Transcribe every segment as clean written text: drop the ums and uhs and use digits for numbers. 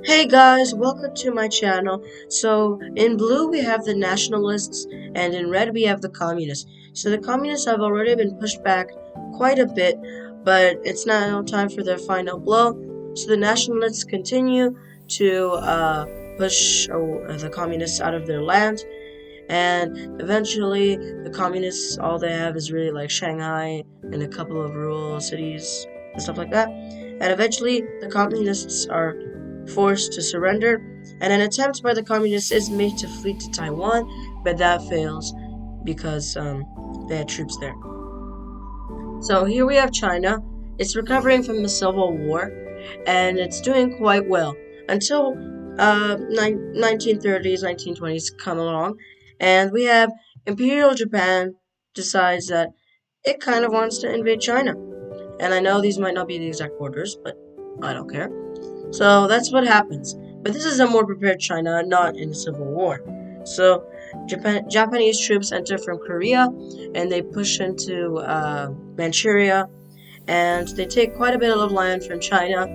Hey guys, welcome to my channel. So, in blue we have the nationalists, and in red we have the communists. So, the communists have already been pushed back quite a bit, but it's now time for their final blow. So, the nationalists continue to push the communists out of their land, and eventually the communists, all they have is really like Shanghai and a couple of rural cities and stuff like that. And eventually the communists are forced to surrender, and an attempt by the communists is made to flee to Taiwan, but that fails because they had troops there. So here we have China. It's recovering from the Civil War, and it's doing quite well until 1930s, 1920s come along, and we have Imperial Japan decides that it kind of wants to invade China. And I know these might not be the exact orders, but I don't care. So that's what happens. But this is a more prepared China, not in a civil war. So Japanese troops enter from Korea, and they push into Manchuria, and they take quite a bit of land from China,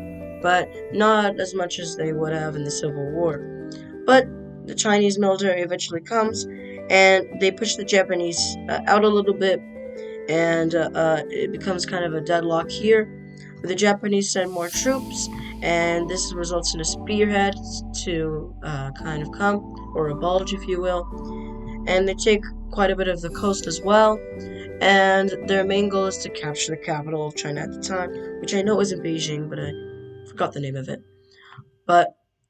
but not as much as they would have in the Civil War. But the Chinese military eventually comes, and they push the Japanese out a little bit, and it becomes kind of a deadlock here, where the Japanese send more troops, and this results in a spearhead to kind of come, or a bulge, if you will, and they take quite a bit of the coast as well, and their main goal is to capture the capital of China at the time, which I know isn't Beijing, but I forgot the name of it. But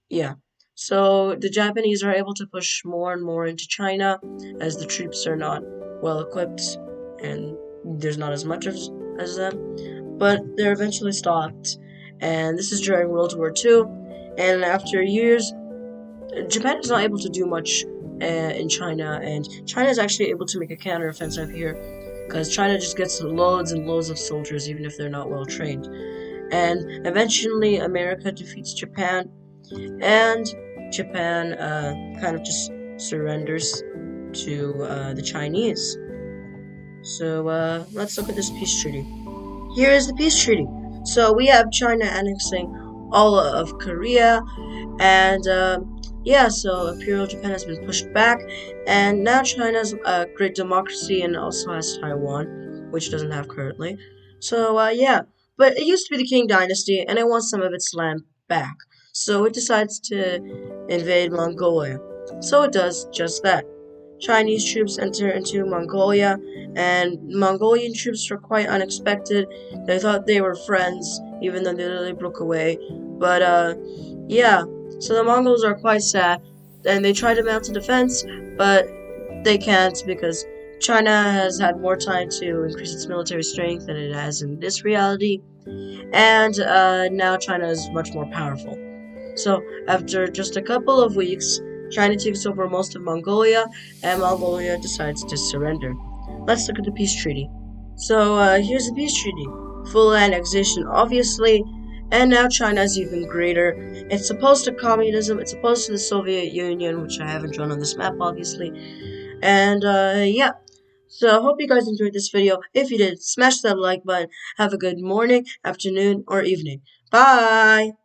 yeah, so the Japanese are able to push more and more into China as the troops are not well equipped and there's not as much as them, but they're eventually stopped. And this is during World War II, and after years, Japan is not able to do much in China, and China is actually able to make a counteroffensive here because China just gets loads and loads of soldiers, even if they're not well trained. And eventually, America defeats Japan, and Japan kind of just surrenders to the Chinese. So let's look at this peace treaty. Here is the peace treaty. So we have China annexing all of Korea, and yeah, so Imperial Japan has been pushed back, and now China's a great democracy and also has Taiwan, which it doesn't have currently. So yeah, but it used to be the Qing Dynasty, and it wants some of its land back. So it decides to invade Mongolia. So it does just that. Chinese troops enter into Mongolia, and Mongolian troops were quite unexpected. They thought they were friends, even though they literally broke away. But yeah, so the Mongols are quite sad, and they try to mount a defense, but they can't because China has had more time to increase its military strength than it has in this reality, and now China is much more powerful. So, after just a couple of weeks, China takes over most of Mongolia, and Mongolia decides to surrender. Let's look at the peace treaty. So, here's the peace treaty. Full annexation, obviously, and now China is even greater. It's opposed to communism, it's opposed to the Soviet Union, which I haven't drawn on this map, obviously. And, yeah. So, I hope you guys enjoyed this video. If you did, smash that like button. Have a good morning, afternoon, or evening. Bye!